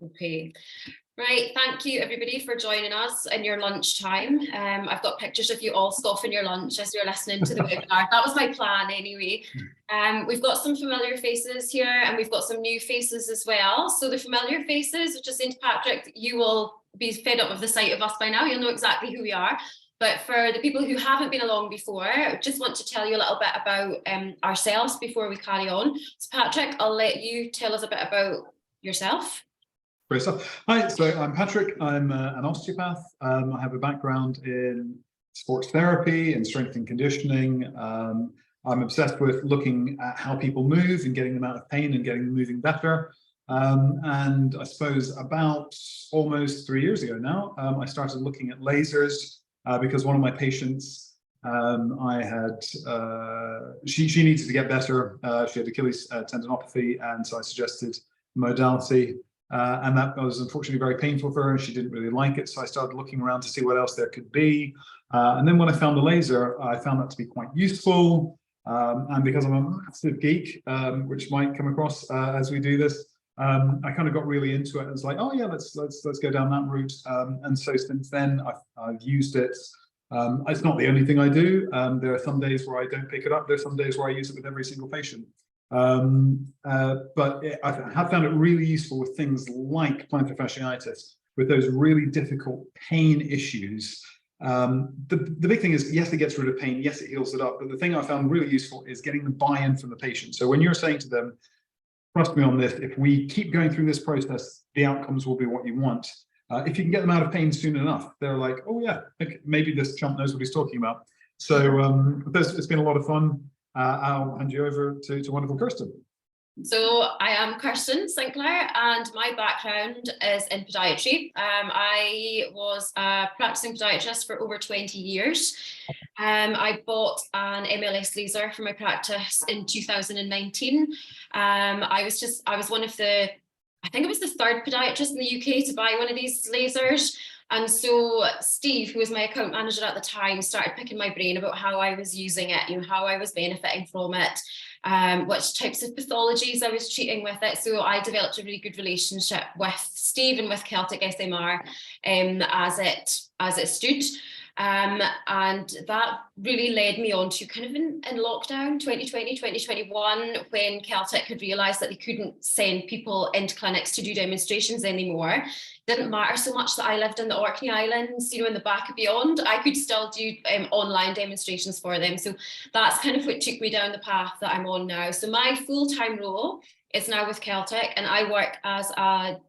Okay. Right, thank you everybody for joining us in your lunchtime. I've got pictures of you all scoffing your lunch as you're listening to the webinar. That was my plan anyway. We've got some familiar faces here and we've got some new faces as well. So the familiar faces, which is St. Patrick, you will be fed up of the sight of us by now. You'll know exactly who we are. But for the people who haven't been along before, I just want to tell you a little bit about ourselves before we carry on. So Patrick, I'll let you tell us a bit about yourself. Great stuff. Hi, so I'm Patrick. I'm an osteopath. I have a background in sports therapy and strength and conditioning. I'm obsessed with looking at how people move and getting them out of pain and getting them moving better. And I suppose about almost 3 years ago now, I started looking at lasers because one of my patients, she needed to get better. She had Achilles tendinopathy, and so I suggested modality. And that was unfortunately very painful for her, and she didn't really like it. So I started looking around to see what else there could be. And then when I found the laser, I found that to be quite useful. And because I'm a massive geek, which might come across as we do this, I kind of got really into it. And it's like, oh yeah, let's go down that route. And so since then, I've used it. It's not the only thing I do. There are some days where I don't pick it up. There's some days where I use it with every single patient. But I have found it really useful with things like plantar fasciitis, with those really difficult pain issues. The big thing is, yes, it gets rid of pain, yes, it heals it up, but the thing I found really useful is getting the buy-in from the patient. So when you're saying to them, trust me on this, if we keep going through this process, the outcomes will be what you want. If you can get them out of pain soon enough, they're like, oh yeah, maybe this chump knows what he's talking about. So it's been a lot of fun. I'll hand you over to wonderful Kirsten. So I am Kirsten Sinclair and my background is in podiatry. I was a practicing podiatrist for over 20 years. I bought an MLS laser for my practice in 2019. I was one of the, I think it was the third podiatrist in the UK to buy one of these lasers. And so Steve, who was my account manager at the time, started picking my brain about how I was using it, how I was benefiting from it, which types of pathologies I was treating with it. So I developed a really good relationship with Steve and with Celtic SMR as it stood. And that really led me on to kind of in lockdown 2020, 2021, when Celtic had realised that they couldn't send people into clinics to do demonstrations anymore. Didn't matter so much that I lived in the Orkney Islands, in the back of beyond. I could still do online demonstrations for them. So that's kind of what took me down the path that I'm on now. So my full-time role is now with Celtic, and I work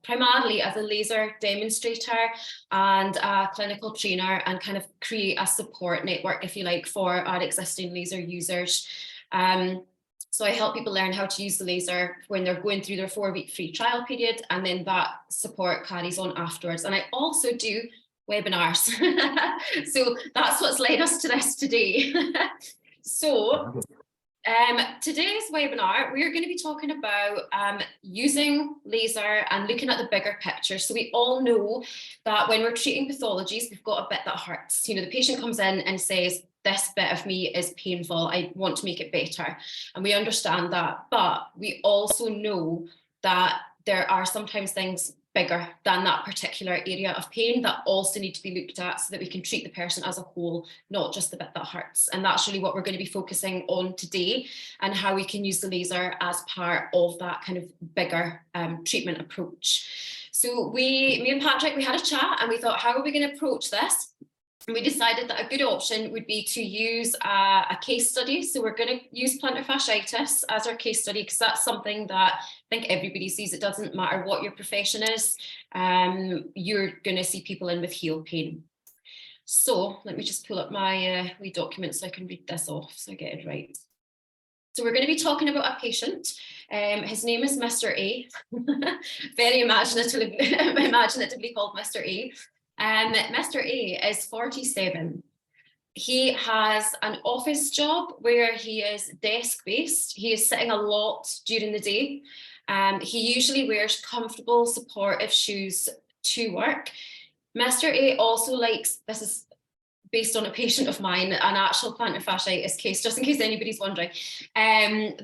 primarily as a laser demonstrator and a clinical trainer, and kind of create a support network, if you like, for our existing laser users. So I help people learn how to use the laser when they're going through their 4-week free trial period, and then that support carries on afterwards. And I also do webinars. So that's what's led us to this today. So today's webinar, we're going to be talking about using laser and looking at the bigger picture. So we all know that when we're treating pathologies, we've got a bit that hurts. The patient comes in and says, this bit of me is painful, I want to make it better. And we understand that, but we also know that there are sometimes things bigger than that particular area of pain that also need to be looked at so that we can treat the person as a whole, not just the bit that hurts. And that's really what we're going to be focusing on today, and how we can use the laser as part of that kind of bigger treatment approach. So me and Patrick, we had a chat and we thought, how are we going to approach this? And we decided that a good option would be to use a case study. So we're going to use plantar fasciitis as our case study, because that's something that I think everybody sees. It doesn't matter what your profession is, you're going to see people in with heel pain. So let me just pull up my wee document so I can read this off so I get it right. So we're going to be talking about a patient. His name is Mr. A. Very imaginatively called Mr. A. Mr. A is 47. He has an office job where he is desk-based. He is sitting a lot during the day. He usually wears comfortable, supportive shoes to work. Mr. A also likes, this is based on a patient of mine, an actual plantar fasciitis case, just in case anybody's wondering.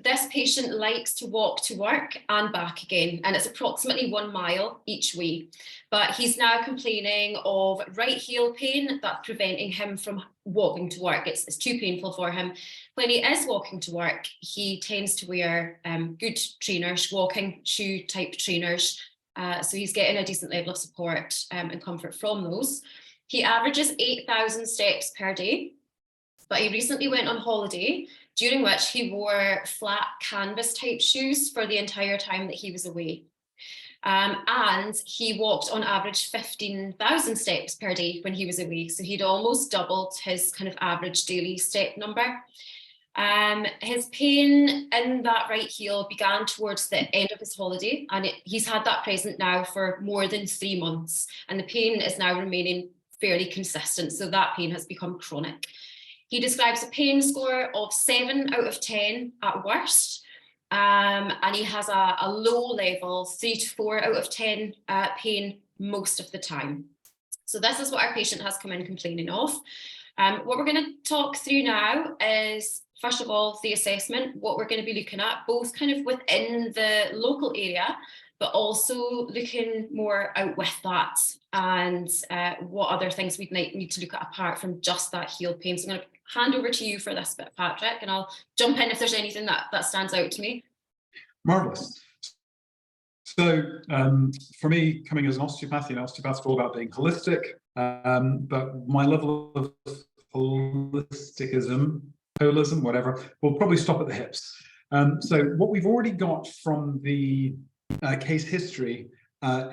This patient likes to walk to work and back again, and it's approximately 1 mile each way. But he's now complaining of right heel pain that's preventing him from walking to work. It's too painful for him. When he is walking to work, he tends to wear good trainers, walking shoe type trainers. So he's getting a decent level of support and comfort from those. He averages 8,000 steps per day, but he recently went on holiday, during which he wore flat canvas type shoes for the entire time that he was away. And he walked on average 15,000 steps per day when he was away. So he'd almost doubled his kind of average daily step number. His pain in that right heel began towards the end of his holiday, and he's had that present now for more than 3 months, and the pain is now remaining fairly consistent, so that pain has become chronic. He describes a pain score of 7 out of 10 at worst, and he has a low level 3 to 4 out of 10 pain most of the time. So this is what our patient has come in complaining of. What we're going to talk through now is, first of all, the assessment, what we're going to be looking at, both kind of within the local area, but also looking more out with that, and what other things we'd need to look at apart from just that heel pain. So I'm going to hand over to you for this bit, Patrick, and I'll jump in if there's anything that stands out to me. Marvellous. So for me, coming as an osteopath, osteopaths are all about being holistic, but my level of holism, whatever, will probably stop at the hips. So what we've already got from the case history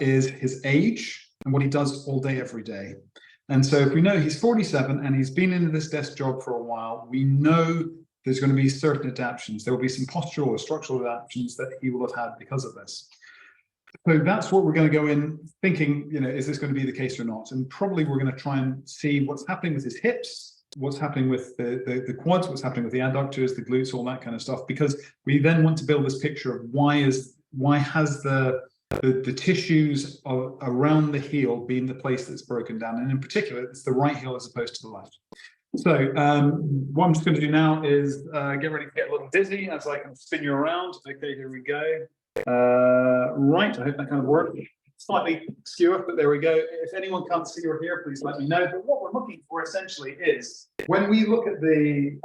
is his age and what he does all day, every day. And so if we know he's 47 and he's been in this desk job for a while, we know there's going to be certain adaptations. There will be some postural or structural adaptations that he will have had because of this. So that's what we're going to go in thinking, is this going to be the case or not? And probably we're going to try and see what's happening with his hips, what's happening with the quads, what's happening with the adductors, the glutes, all that kind of stuff, because we then want to build this picture of why has the tissues around the heel been the place that's broken down, and in particular, it's the right heel as opposed to the left. So what I'm just going to do now is get ready to get a little dizzy as I can spin you around. Okay, here we go. Right, I hope that kind of worked. Slightly skew, but there we go. If anyone can't see or hear, please let me know. But what we're looking for essentially is, when we look at the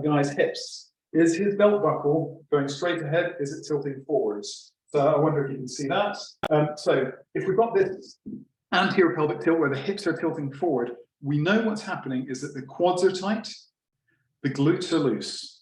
guy's hips, is his belt buckle going straight ahead? Is it tilting forwards? So I wonder if you can see that. So if we've got this anterior pelvic tilt where the hips are tilting forward, we know what's happening is that the quads are tight, the glutes are loose.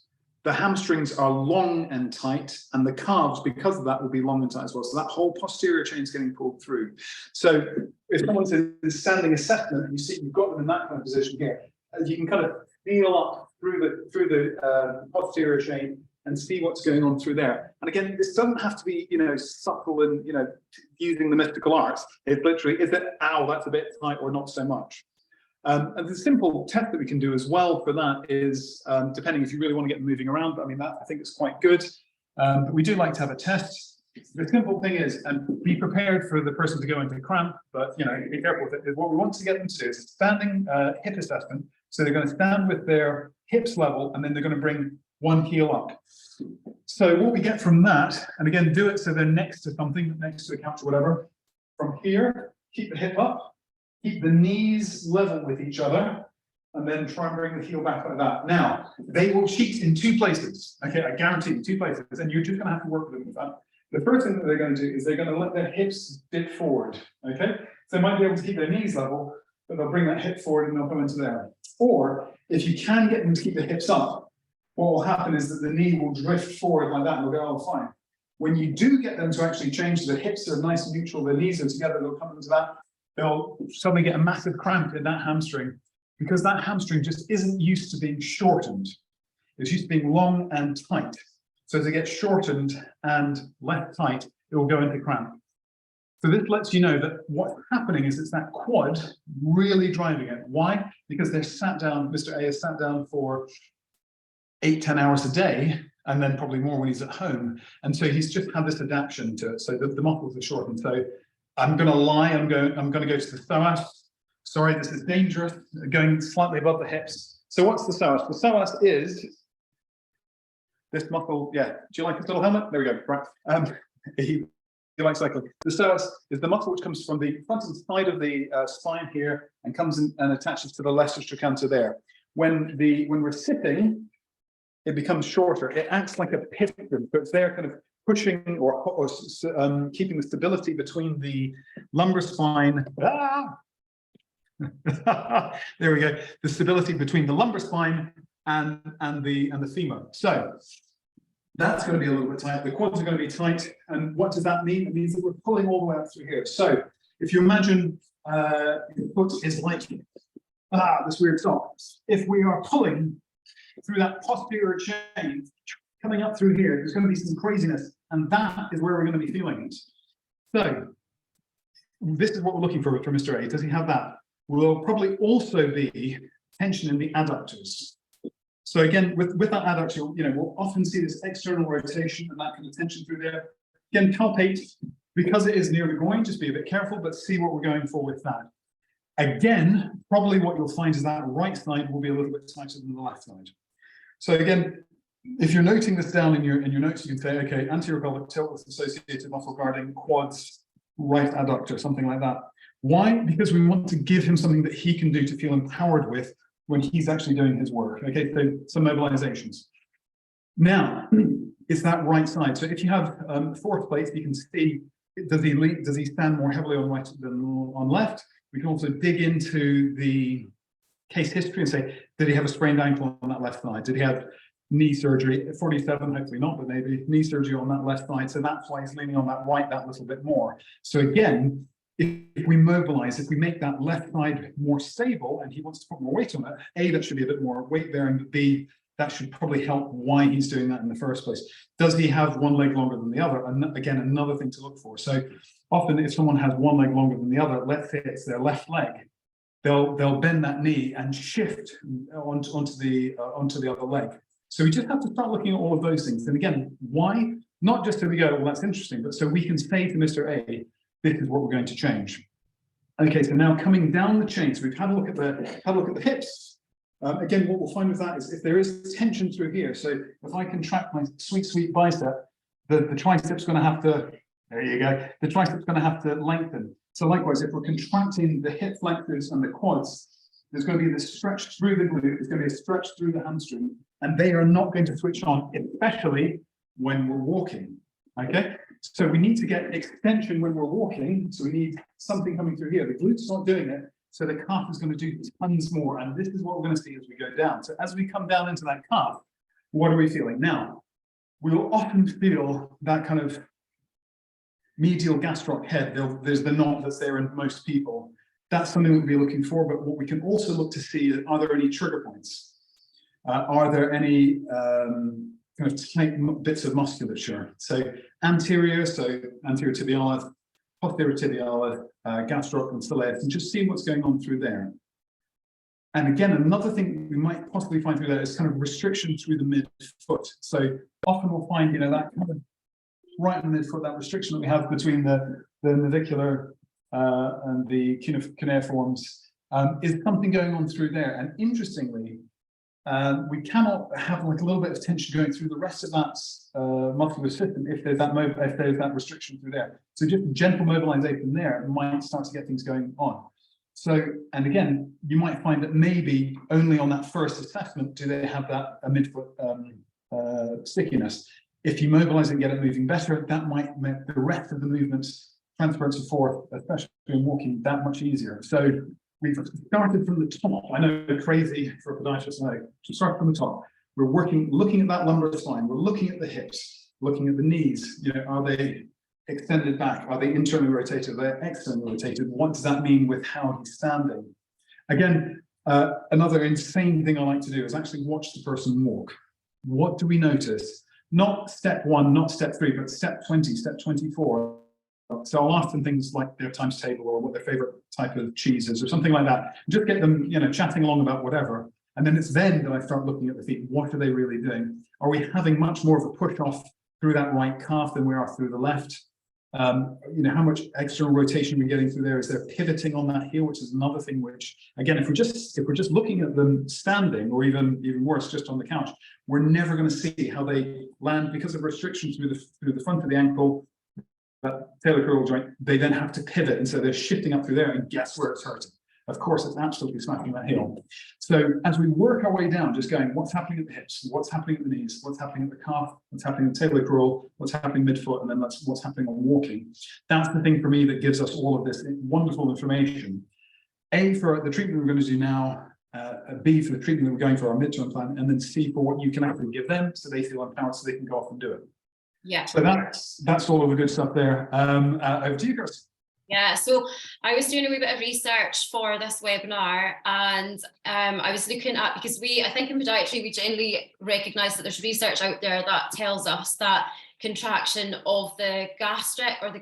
The hamstrings are long and tight, and the calves, because of that, will be long and tight as well. So that whole posterior chain is getting pulled through. So if someone's in standing assessment, and you see you've got them in that kind of position here, you can kind of feel up through the posterior chain and see what's going on through there. And again, this doesn't have to be, subtle and, using the mystical arts. It's literally, is it, ow, that's a bit tight or not so much. And the simple test that we can do as well for that is, depending if you really want to get them moving around, but I mean, that I think is quite good. But we do like to have a test. The simple thing is, and be prepared for the person to go into cramp, but be careful with it. What we want to get them to do is a standing hip assessment. So they're going to stand with their hips level, and then they're going to bring one heel up. So what we get from that, and again, do it so they're next to something, next to a couch or whatever. From here, keep the hip up. Keep the knees level with each other, and then try and bring the heel back like that. Now, they will cheat in 2 places. Okay, I guarantee you, 2 places, and you're just going to have to work with them with that. The first thing that they're going to do is they're going to let their hips dip forward. Okay, so they might be able to keep their knees level, but they'll bring that hip forward and they'll come into there. Or if you can get them to keep the hips up, what will happen is that the knee will drift forward like that, and they'll go, oh, fine. When you do get them to actually change, so the hips are nice and neutral, their knees are together, they'll come into that. They'll suddenly get a massive cramp in that hamstring, because that hamstring just isn't used to being shortened. It's used to being long and tight. So as it gets shortened and left tight, it will go into cramp. So this lets you know that what's happening is it's that quad really driving it. Why? Because they're sat down, Mr. A is sat down for 8-10 hours a day, and then probably more when he's at home. And so he's just had this adaptation to it. So the muscles are shortened. So I'm going to lie, I'm going to go to the psoas, Sorry, this is dangerous, going slightly above the hips. So what's the psoas? The psoas is this muscle. Yeah, do you like this little helmet? There we go. Right. You like cycling. The psoas is the muscle which comes from the front and side of the spine here and comes in and attaches to the lesser trochanter there. When we're sitting, it becomes shorter. It acts like a piston, so it's there kind of pushing or keeping the stability between the lumbar spine. There we go. The stability between the lumbar spine and the femur. So that's going to be a little bit tight. The quads are going to be tight. And what does that mean? It means that we're pulling all the way up through here. So if you imagine your foot is like this weird sock. If we are pulling through that posterior chain, coming up through here, there's going to be some craziness. And that is where we're going to be feeling it. So this is what we're looking for Mr. A. Does he have that? Will probably also be tension in the adductors. So again, with that adductor, we'll often see this external rotation and that kind of tension through there. Again, palpate, because it is near the groin, just be a bit careful, but see what we're going for with that. Again, probably what you'll find is that right side will be a little bit tighter than the left side. So again, if you're noting this down in your notes, you can say, okay, anterior pelvic tilt with associated muscle guarding, quads, right adductor, something like that. Why? Because we want to give him something that he can do to feel empowered with when he's actually doing his work. Okay, so some mobilizations. Now, it's that right side. So if you have fourth place, you can see, does he stand more heavily on right than on left? We can also dig into the case history and say, did he have a sprained ankle on that left side? Did he have knee surgery? 47, hopefully not, but maybe knee surgery on that left side. So that's why he's leaning on that right that little bit more. So again, if we mobilize, if we make that left side more stable and he wants to put more weight on it, A, that should be a bit more weight bearing, but B, that should probably help why he's doing that in the first place. Does he have one leg longer than the other? And again, another thing to look for. So often if someone has one leg longer than the other, let's say it's their left leg, they'll bend that knee and shift onto the other leg. So we just have to start looking at all of those things. And again, why? Not just so we go, well, that's interesting, but so we can say to Mr. A, this is what we're going to change. Okay, so now coming down the chain, so we've had a look at the hips. Again, what we'll find with that is if there is tension through here, so if I contract my sweet bicep, the tricep's going to have to, there you go, the tricep's going to have to lengthen. So likewise, if we're contracting the hip flexors and the quads, there's going to be this stretch through the glute, there's going to be a stretch through the hamstring, and they are not going to switch on, especially when we're walking. Okay, so we need to get extension when we're walking. So we need something coming through here. The glute's not doing it, so the calf is going to do tons more. And this is what we're going to see as we go down. So as we come down into that calf, what are we feeling? Now, we will often feel that kind of medial gastroc head. There's the knot that's there in most people. That's something we'll be looking for. But what we can also look to see, are there any trigger points? Are there any kind of tight bits of musculature? So anterior tibialis, posterior tibialis, gastroc and soleus, and just see what's going on through there. And again, another thing we might possibly find through there is kind of restriction through the midfoot. So often we'll find, that kind of right in the midfoot, that restriction that we have between the navicular and the cuneiforms is something going on through there. And interestingly, we cannot have like a little bit of tension going through the rest of that muscular system if there's that restriction through there. So just gentle mobilization there might start to get things going on. So, and again, you might find that maybe only on that first assessment do they have that midfoot stickiness. If you mobilize it and get it moving better, that might make the rest of the movements, transference and forth, especially in walking, that much easier. So we've started from the top. I know, crazy for a podiatrist. No, to start from the top. We're looking at that lumbar spine. We're looking at the hips, looking at the knees. Are they extended back? Are they internally rotated? Are they externally rotated? What does that mean with how he's standing? Again, another insane thing I like to do is actually watch the person walk. What do we notice? Not step 1, not step 3, but step 20, step 24. So I'll ask them things like their times table or what their favorite type of cheese is or something like that. Just get them, chatting along about whatever. And then it's then that I start looking at the feet. What are they really doing? Are we having much more of a push off through that right calf than we are through the left? How much external rotation we're getting through there. Is there pivoting on that heel, which is another thing which, again, if we're just looking at them standing, or even worse, just on the couch, we're never going to see how they land because of restrictions through the front of the ankle, that talocrural joint. They then have to pivot, and so they're shifting up through there, and guess where it's hurting? Of course, it's absolutely smacking that heel. So as we work our way down, just going, what's happening at the hips? What's happening at the knees? What's happening at the calf? What's happening at the talocrural? What's happening midfoot? And then that's what's happening on walking. That's the thing for me that gives us all of this wonderful information. A, for the treatment we're going to do now, B, for the treatment that we're going for our midterm plan, and then C, for what you can actually give them so they feel empowered so they can go off and do it. Yeah. So that's all of the good stuff there. Over to you, Kirsten. Yeah, so I was doing a wee bit of research for this webinar, and I was looking at, because I think in podiatry, we generally recognise that there's research out there that tells us that contraction of the gastric or the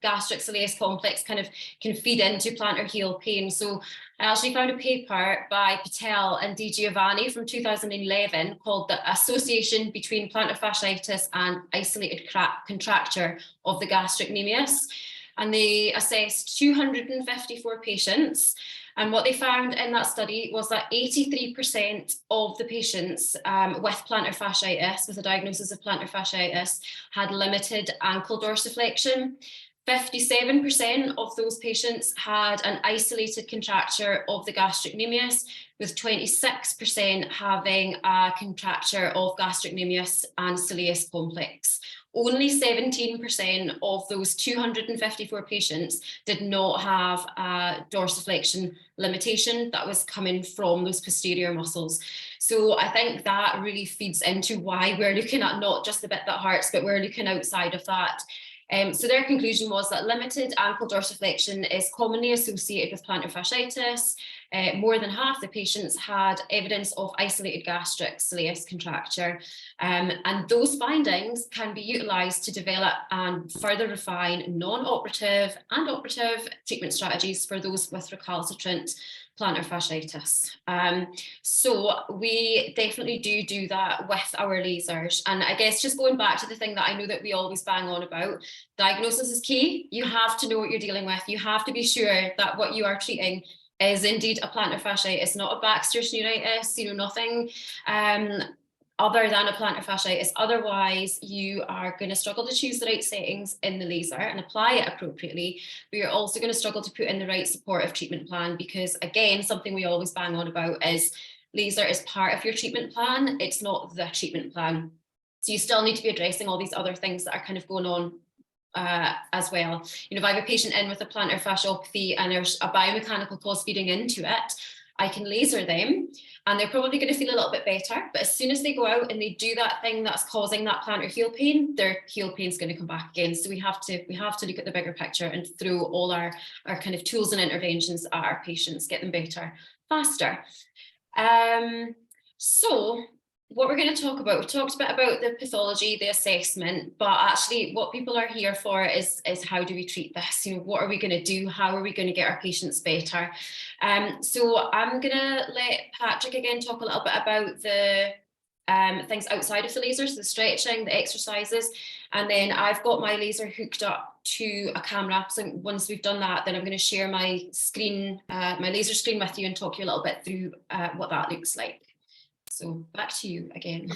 gastric soleus complex kind of can feed into plantar heel pain. So I actually found a paper by Patel and Di Giovanni from 2011 called The Association Between Plantar Fasciitis and Isolated Contracture of the Gastric Nemeus. And they assessed 254 patients. And what they found in that study was that 83% of the patients with plantar fasciitis, with a diagnosis of plantar fasciitis, had limited ankle dorsiflexion. 57% of those patients had an isolated contracture of the gastric nemeus, with 26% having a contracture of gastric nemeus and soleus complex. Only 17% of those 254 patients did not have a dorsiflexion limitation that was coming from those posterior muscles. So I think that really feeds into why we're looking at not just the bit that hurts, but we're looking outside of that. So their conclusion was that limited ankle dorsiflexion is commonly associated with plantar fasciitis. More than half the patients had evidence of isolated gastric soleus contracture. And those findings can be utilised to develop and further refine non-operative and operative treatment strategies for those with recalcitrant plantar fasciitis. So we definitely do that with our lasers. And I guess just going back to the thing that I know that we always bang on about, diagnosis is key. You have to know what you're dealing with. You have to be sure that what you are treating is indeed a plantar fasciitis, not a Baxter's neuritis, nothing other than a plantar fasciitis. Otherwise, you are going to struggle to choose the right settings in the laser and apply it appropriately, but you're also going to struggle to put in the right supportive treatment plan, because again, something we always bang on about is laser is part of your treatment plan. It's not the treatment plan. So you still need to be addressing all these other things that are kind of going on as well. If I have a patient in with a plantar fasciopathy and there's a biomechanical cause feeding into it, I can laser them and they're probably going to feel a little bit better. But as soon as they go out and they do that thing that's causing that plantar heel pain, their heel pain is going to come back again. So we have to look at the bigger picture and throw all our kind of tools and interventions at our patients, get them better, faster. So what we're going to talk about, we've talked a bit about the pathology, the assessment, but actually what people are here for is how do we treat this? What are we going to do? How are we going to get our patients better? So I'm going to let Patrick again talk a little bit about the things outside of the lasers, the stretching, the exercises, and then I've got my laser hooked up to a camera. So once we've done that, then I'm going to share my screen, my laser screen with you and talk you a little bit through what that looks like. So back to you again.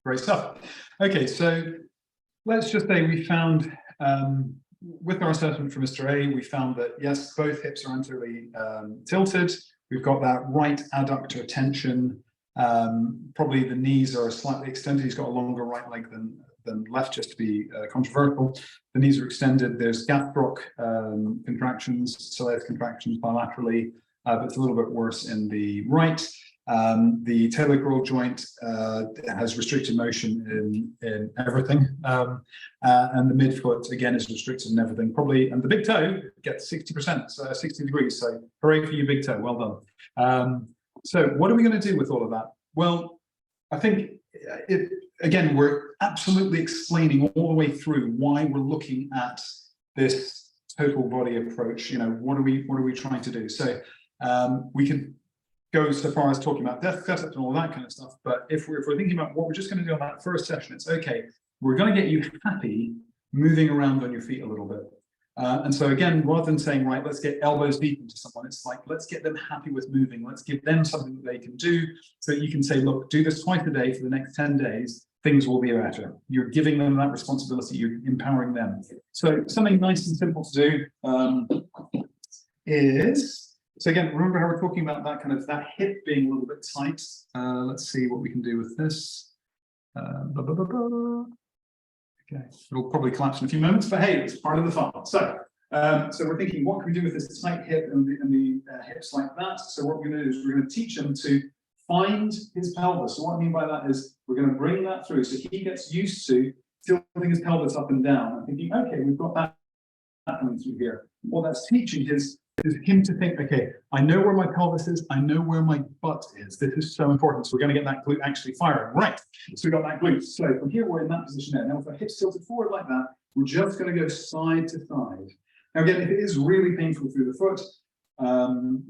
Great stuff. Okay, so let's just say we found, with our assessment for Mr. A, we found that yes, both hips are anteriorly tilted. We've got that right adductor tension. Probably the knees are slightly extended. He's got a longer right leg than left, just to be controversial. The knees are extended. There's gastroc contractions, soleus contractions bilaterally, but it's a little bit worse in the right. The talocrural joint has restricted motion in everything, and the midfoot again is restricted in everything. Probably, and the big toe gets 60%, so 60 degrees. So hooray for you, big toe! Well done. So what are we going to do with all of that? Well, I think again we're absolutely explaining all the way through why we're looking at this total body approach. What are we trying to do? So we can go so far as talking about death setup and all that kind of stuff. But if we're thinking about what we're just going to do on that first session, it's okay, we're going to get you happy moving around on your feet a little bit. And so again, rather than saying, right, let's get elbows deep into someone, it's like, let's get them happy with moving. Let's give them something that they can do so that you can say, look, do this twice a day for the next 10 days, things will be better. You're giving them that responsibility, you're empowering them. So something nice and simple to do is, so again, remember how we're talking about that kind of, that hip being a little bit tight. Let's see what we can do with this. Okay, it'll probably collapse in a few moments, but hey, it's part of the fun. So, so we're thinking, what can we do with this tight hip and the hips like that? So what we're going to do is we're going to teach him to find his pelvis. So what I mean by that is we're going to bring that through so he gets used to tilting his pelvis up and down and thinking, okay, we've got that coming through here. Well, that's teaching is him to think, okay, I know where my pelvis is, I know where my butt is. This is so important. So we're going to get that glute actually firing. Right. So we got that glute. So from here, we're in that position there. Now, if our hips tilted forward like that, we're just going to go side to side. Now, again, if it is really painful through the foot,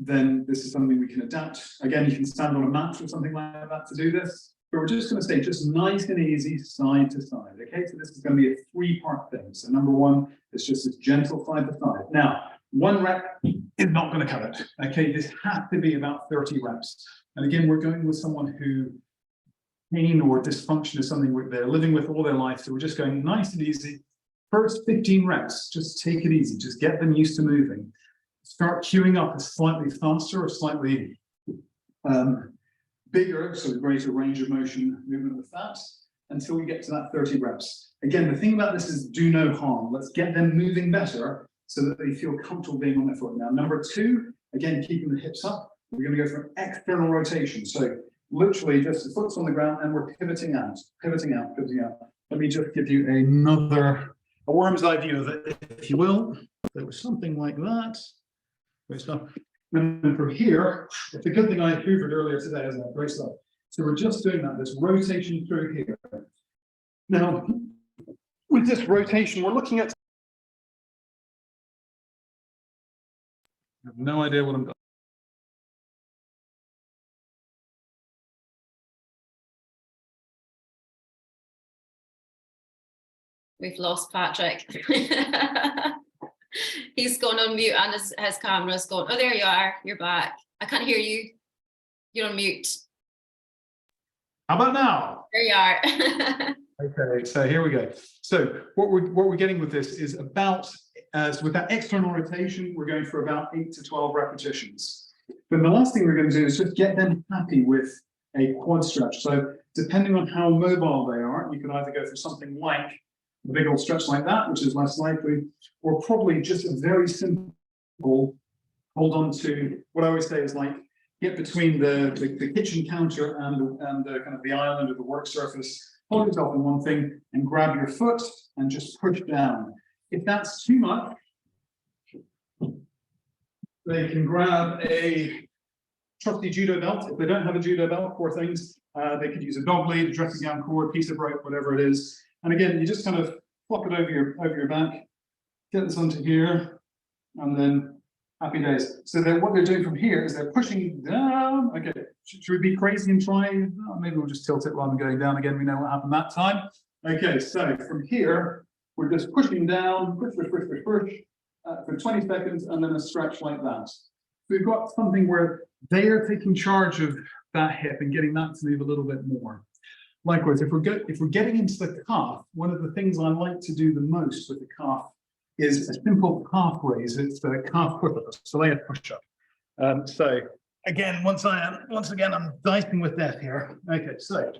then this is something we can adapt. Again, you can stand on a mat or something like that to do this. But we're just going to stay just nice and easy side to side. Okay, so this is going to be a three-part thing. So number one, it's just this gentle side to side. Now, one rep is not going to cut it. Okay, this has to be about 30 reps. And again, we're going with someone who pain or dysfunction is something they're living with all their life. So we're just going nice and easy. First 15 reps, just take it easy. Just get them used to moving. Start queuing up a slightly faster or slightly bigger, so greater range of motion movement with that until we get to that 30 reps. Again, the thing about this is do no harm. Let's get them moving better so that they feel comfortable being on their foot. Now, number two, again, keeping the hips up. We're going to go for an external rotation. So literally just the foot's on the ground and we're pivoting out, pivoting out, pivoting out. Let me just give you a worm's eye view of it, if you will. There was something like that. Great stuff. And from here, it's a good thing I hoovered earlier today, isn't it? Great stuff. So we're just doing that, this rotation through here. Now, with this rotation, we're looking at. I have no idea what I'm doing. We've lost Patrick. He's gone on mute and his camera's gone. Oh, there you are. You're back. I can't hear you. You're on mute. How about now? There you are. Okay, so here we go. So what we're getting with this is about, so with that external rotation, we're going for about 8 to 12 repetitions. But the last thing we're going to do is just get them happy with a quad stretch. So depending on how mobile they are, you can either go for something like a big old stretch like that, which is less likely, or probably just a very simple hold on to what I always say is like get between the kitchen counter and the kind of the island or the work surface, hold yourself in one thing and grab your foot and just push down. If that's too much, they can grab a trusty judo belt. If they don't have a judo belt, poor things, they could use a dog lead, a dressing gown cord, piece of rope, whatever it is. And again, you just kind of flop it over your back, get this onto here, and then happy days. So what they're doing from here is they're pushing down. Okay, should we be crazy and try? Oh, maybe we'll just tilt it rather than going down again. We know what happened that time. Okay, so from here, we're just pushing down, push, for 20 seconds, and then a stretch like that. We've got something where they are taking charge of that hip and getting that to move a little bit more. Likewise, if we're getting into the calf, one of the things I like to do the most with the calf is a simple calf raise. It's the calf push-up, Soleil push-up. So again, once again, I'm dicing with death here. Okay, so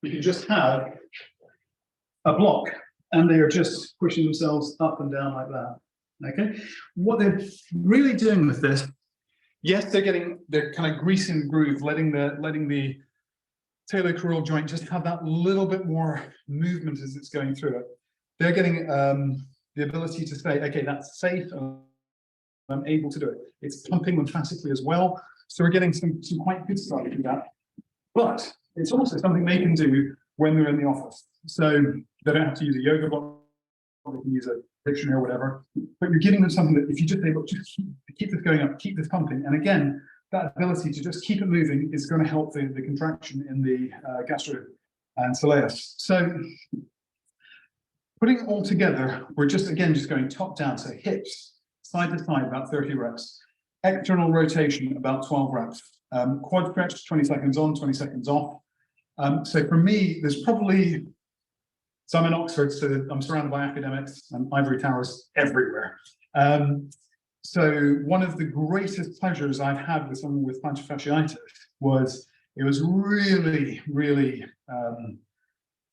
we can just have a block, and they are just pushing themselves up and down like that. Okay, what they're really doing with this. Yes, they're kind of greasing the groove, letting the talocrural joint just have that little bit more movement as it's going through it. They're getting the ability to say, okay, that's safe, and I'm able to do it. It's pumping lymphatically as well. So we're getting some quite good stuff through that. But it's also something they can do when they're in the office. So they don't have to use a yoga block, they can use a dictionary or whatever, but you're giving them something that if you just say, look, just keep this going up, keep this pumping. And again, that ability to just keep it moving is going to help the contraction in the gastro and soleus. So Putting it all together, we're just going top down. So hips, side to side, about 30 reps. External rotation, about 12 reps. Quad stretch, 20 seconds on, 20 seconds off. So for me, there's probably, so I'm in Oxford, so I'm surrounded by academics and ivory towers everywhere. So one of the greatest pleasures I've had with someone with plantar fasciitis was, it was really, really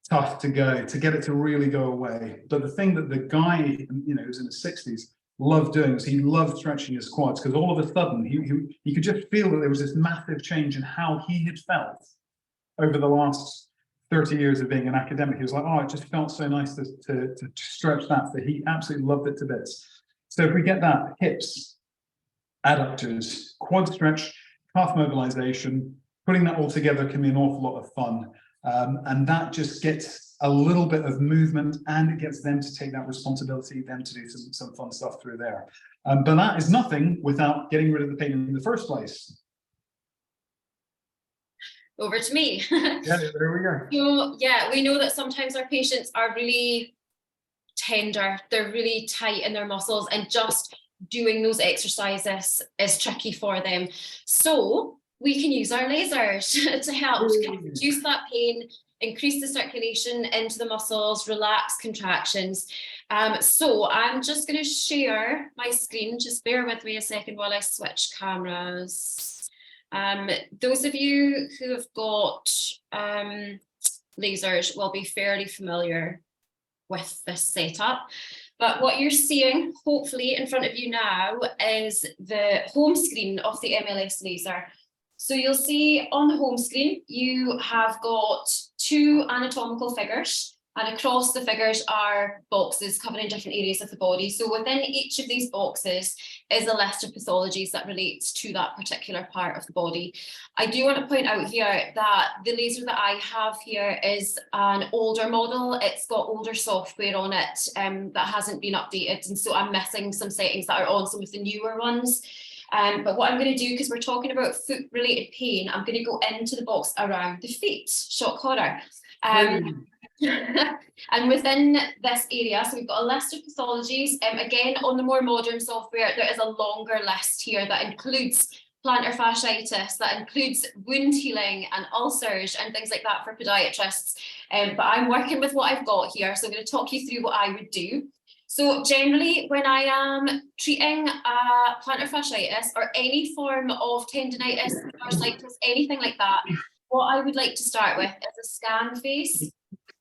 tough to get it to really go away. But the thing that the guy, who's in his 60s, loved doing was he loved stretching his quads, because all of a sudden he could just feel that there was this massive change in how he had felt over the last 30 years of being an academic. He was like, oh, it just felt so nice to stretch that he absolutely loved it to bits. So if we get that, hips, adductors, quad stretch, calf mobilization, putting that all together can be an awful lot of fun. And that just gets a little bit of movement, and it gets them to take that responsibility, them to do some fun stuff through there. But that is nothing without getting rid of the pain in the first place. Over to me. Yeah, there we go. So yeah, we know that sometimes our patients are really tender, they're really tight in their muscles, and just doing those exercises is tricky for them. So we can use our lasers to help reduce that pain, increase the circulation into the muscles, relax contractions. So I'm just going to share my screen. Just bear with me a second while I switch cameras. Those of you who have got lasers will be fairly familiar with this setup. But what you're seeing, hopefully, in front of you now is the home screen of the MLS laser. So you'll see on the home screen, you have got two anatomical figures, and across the figures are boxes covering different areas of the body. So within each of these boxes is a list of pathologies that relates to that particular part of the body. I do want to point out here that the laser that I have here is an older model. It's got older software on it that hasn't been updated. And so I'm missing some settings that are on some of the newer ones. But what I'm going to do, because we're talking about foot-related pain, I'm going to go into the box around the feet. Shock horror. And within this area, so we've got a list of pathologies. Again, on the more modern software, there is a longer list here that includes plantar fasciitis, that includes wound healing and ulcers and things like that for podiatrists. But I'm working with what I've got here, so I'm going to talk you through what I would do. So generally, when I am treating plantar fasciitis or any form of tendinitis, bursitis, anything like that, what I would like to start with is a scan phase.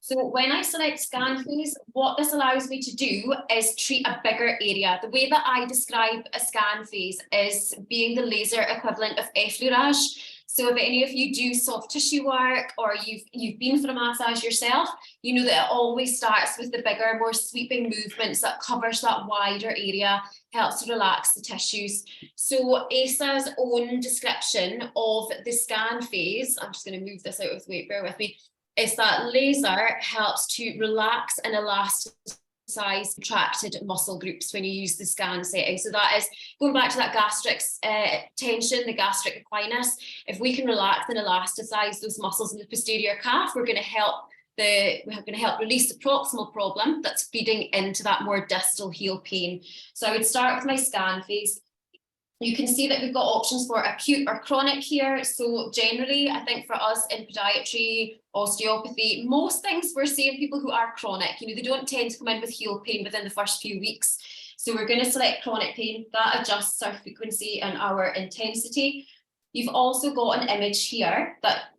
So when I select scan phase, what this allows me to do is treat a bigger area. The way that I describe a scan phase is being the laser equivalent of effleurage. So if any of you do soft tissue work, or you've been for a massage yourself, you know that it always starts with the bigger, more sweeping movements that covers that wider area, helps to relax the tissues. So ASA's own description of the scan phase, I'm just going to move this out of the way, bear with me, is that laser helps to relax and elasticize contracted muscle groups when you use the scan setting. So that is going back to that gastric tension, the gastric equinus. If we can relax and elasticize those muscles in the posterior calf, we're going to help release the proximal problem that's feeding into that more distal heel pain. So I would start with my scan phase. You can see that we've got options for acute or chronic here. So generally, I think for us in podiatry, osteopathy, most things we're seeing people who are chronic, they don't tend to come in with heel pain within the first few weeks. So we're going to select chronic pain. That adjusts our frequency and our intensity. You've also got an image here that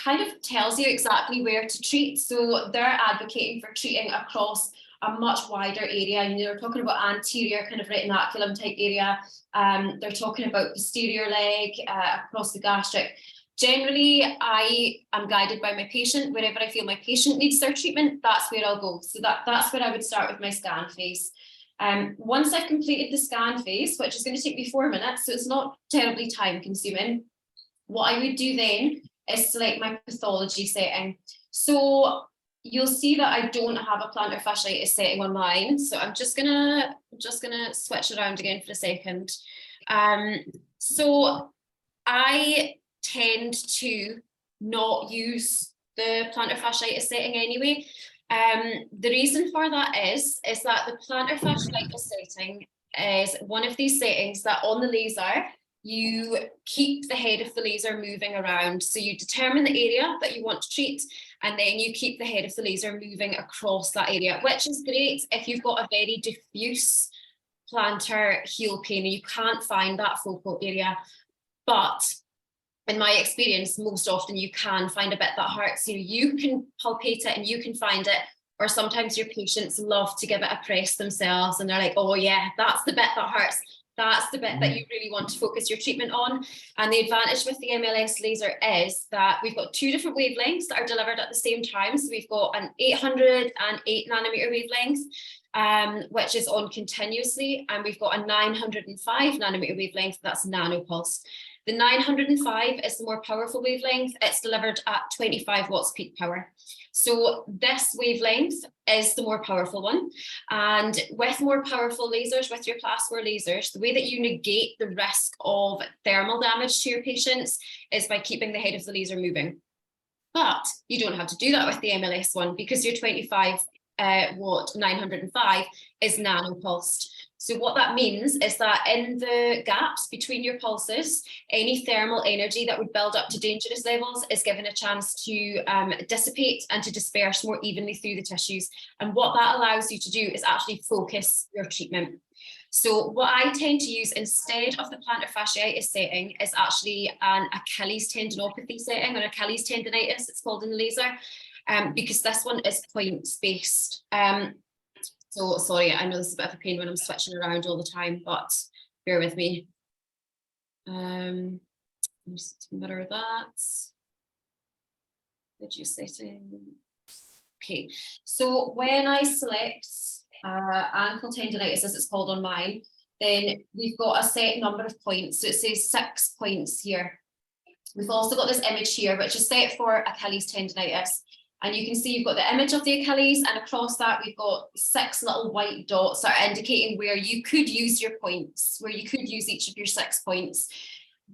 kind of tells you exactly where to treat. So they're advocating for treating across a much wider area. They're talking about anterior kind of retinaculum type area. They're talking about posterior leg, across the gastric. Generally, I am guided by my patient. Wherever I feel my patient needs their treatment, that's where I'll go. So that's where I would start with my scan phase. Once I've completed the scan phase, which is going to take me 4 minutes, so it's not terribly time consuming, what I would do then is select my pathology setting. So you'll see that I don't have a plantar fasciitis setting on mine. So I'm just gonna switch around again for a second. So I tend to not use the plantar fasciitis setting anyway. The reason for that is that the plantar fasciitis setting is one of these settings that on the laser, you keep the head of the laser moving around. So you determine the area that you want to treat, and then you keep the head of the laser moving across that area, which is great if you've got a very diffuse plantar heel pain and you can't find that focal area. But in my experience, most often you can find a bit that hurts. So you can palpate it and you can find it, or sometimes your patients love to give it a press themselves and they're like, oh yeah, that's the bit that hurts. That's the bit that you really want to focus your treatment on. And the advantage with the MLS laser is that we've got 2 different wavelengths that are delivered at the same time. So we've got an 808 nanometer wavelength, which is on continuously, and we've got a 905 nanometer wavelength that's nanopulse. The 905 is the more powerful wavelength. It's delivered at 25 watts peak power. So this wavelength is the more powerful one. And with more powerful lasers, with your class 4 lasers, the way that you negate the risk of thermal damage to your patients is by keeping the head of the laser moving. But you don't have to do that with the MLS one, because your 25 watt 905 is nanopulsed. So what that means is that in the gaps between your pulses, any thermal energy that would build up to dangerous levels is given a chance to dissipate and to disperse more evenly through the tissues. And what that allows you to do is actually focus your treatment. So what I tend to use instead of the plantar fasciitis setting is actually an Achilles tendinopathy setting, or Achilles tendinitis, it's called in the laser, because this one is point-based. So sorry, I know this is a bit of a pain when I'm switching around all the time, but bear with me. Just mirror that. Reduce setting. Okay, so when I select ankle tendinitis, as it's called on mine, then we've got a set number of points. So it says 6 points here. We've also got this image here, which is set for Achilles tendinitis. And you can see you've got the image of the Achilles, and across that we've got 6 little white dots that are indicating where you could use your points, where you could use each of your 6 points.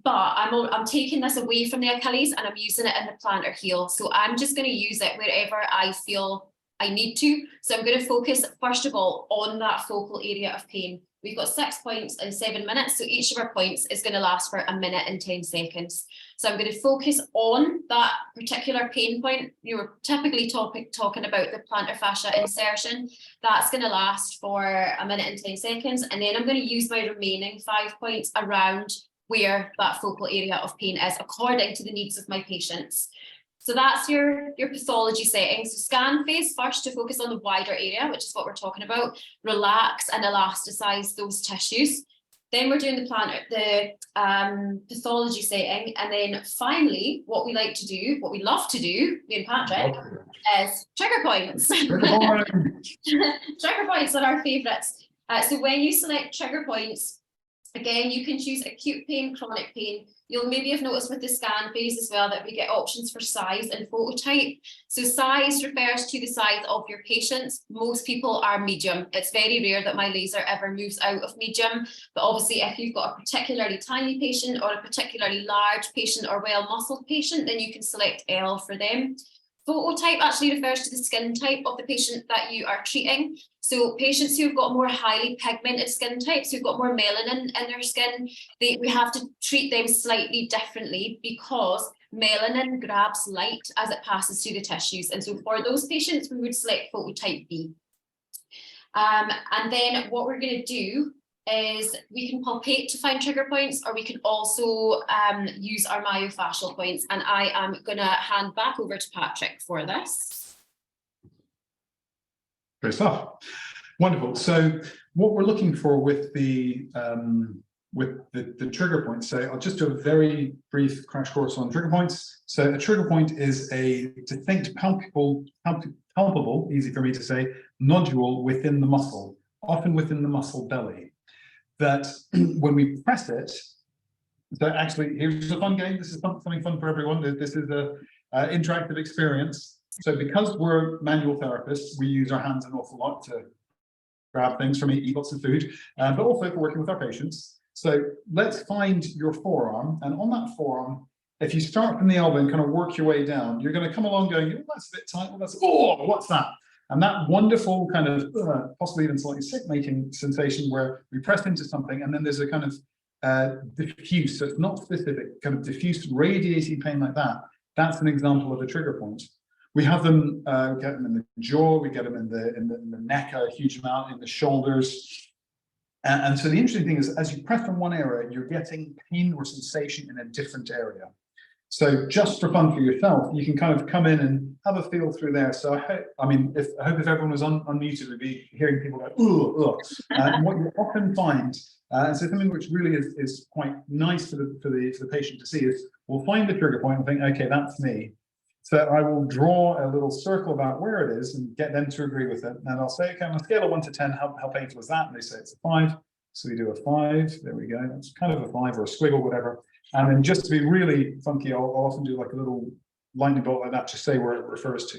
But I'm taking this away from the Achilles and I'm using it in the plantar heel. So I'm just going to use it wherever I feel I need to. So I'm going to focus, first of all, on that focal area of pain. We've got 6 points in 7 minutes. So each of our points is going to last for 1 minute and 10 seconds. So I'm going to focus on that particular pain point. You were typically talking about the plantar fascia insertion. That's going to last for 1 minute and 10 seconds. And then I'm going to use my remaining 5 points around where that focal area of pain is, according to the needs of my patients. So that's your pathology settings. So scan phase first to focus on the wider area, which is what we're talking about. Relax and elasticize those tissues. Then we're doing the pathology setting. And then finally, what we like to do, what we love to do, me and Patrick, is trigger points. Trigger points are our favorites. So when you select trigger points, again, you can choose acute pain, chronic pain. You'll maybe have noticed with the scan phase as well that we get options for size and phototype. So size refers to the size of your patients. Most people are medium. It's very rare that my laser ever moves out of medium. But obviously, if you've got a particularly tiny patient or a particularly large patient or well-muscled patient, then you can select L for them. Phototype actually refers to the skin type of the patient that you are treating. So patients who've got more highly pigmented skin types, who've got more melanin in their skin, we have to treat them slightly differently because melanin grabs light as it passes through the tissues. And so for those patients, we would select phototype B. And then what we're going to do is we can palpate to find trigger points, or we can also use our myofascial points. And I am going to hand back over to Patrick for this. Great stuff. Wonderful. So what we're looking for with the trigger points, so I'll just do a very brief crash course on trigger points. So a trigger point is a distinct, palpable, easy for me to say, nodule within the muscle, often within the muscle belly, that when we press it, so actually, here's a fun game. This is something fun for everyone. This is an interactive experience. So because we're manual therapists, we use our hands an awful lot to grab things from eat lots of food, but also for working with our patients. So let's find your forearm, and on that forearm, if you start from the elbow and kind of work your way down, you're going to come along going, oh, that's a bit tight. Well, that's, oh, what's that? And that wonderful kind of possibly even slightly sick-making sensation where we press into something and then there's a kind of diffuse, so it's not specific, kind of diffuse radiating pain like that. That's an example of a trigger point. We have them, we get them in the jaw, we get them in the neck a huge amount, in the shoulders. And so the interesting thing is, as you press on one area, you're getting pain or sensation in a different area. So just for fun for yourself, you can kind of come in and have a feel through there. So I hope if everyone was unmuted, we'd be hearing people go, ooh, ugh. And what you often find, and so something which really is quite nice for the patient to see is, we'll find the trigger point and think, okay, that's me. So I will draw a little circle about where it is and get them to agree with it. And I'll say, okay, on a scale of 1 to 10, how painful is that? And they say it's a 5. So we do a 5. There we go. That's kind of a 5 or a squiggle, whatever. And then just to be really funky, I'll often do like a little lightning bolt like that to say where it refers to.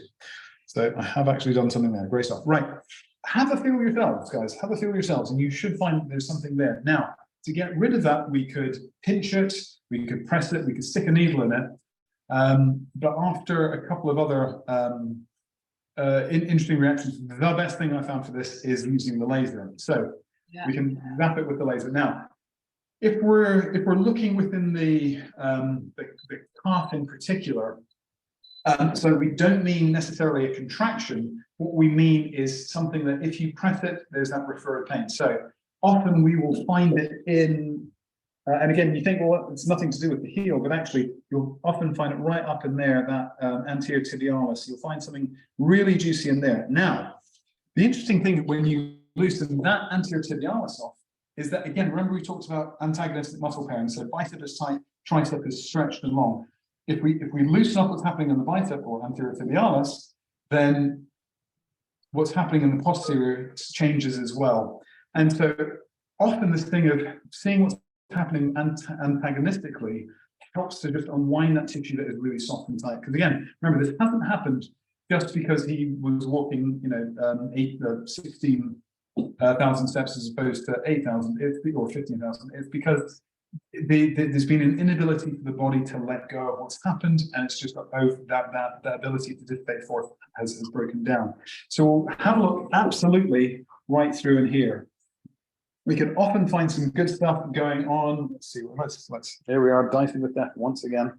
So I have actually done something there. Great stuff. Right. Have a feel yourselves, guys. Have a feel yourselves, and you should find there's something there. Now, to get rid of that, we could pinch it, we could press it, we could stick a needle in it. But after a couple of other interesting reactions, the best thing I found for this is using the laser. So we can zap it with the laser. Now, if we're looking within the calf in particular, so we don't mean necessarily a contraction. What we mean is something that if you press it, there's that referred pain. So often we will find it in, and again, you think, well, it's nothing to do with the heel, but actually you'll often find it right up in there, that anterior tibialis. You'll find something really juicy in there. Now, the interesting thing when you loosen that anterior tibialis off is that, again, remember we talked about antagonistic muscle pairing. So bicep is tight, tricep is stretched and long. If we loosen up what's happening in the bicep or anterior tibialis, then what's happening in the posterior changes as well. And so often this thing of seeing what's happening antagonistically helps to just unwind that tissue that is really soft and tight. Because again, remember, this hasn't happened just because he was walking, 16,000 steps as opposed to 8,000 or 15,000. It's because there's been an inability for the body to let go of what's happened, and it's just that ability to dissipate forth has broken down. So we'll have a look absolutely right through in here. We can often find some good stuff going on. Let's see. Let's. There we are, dicing with death once again.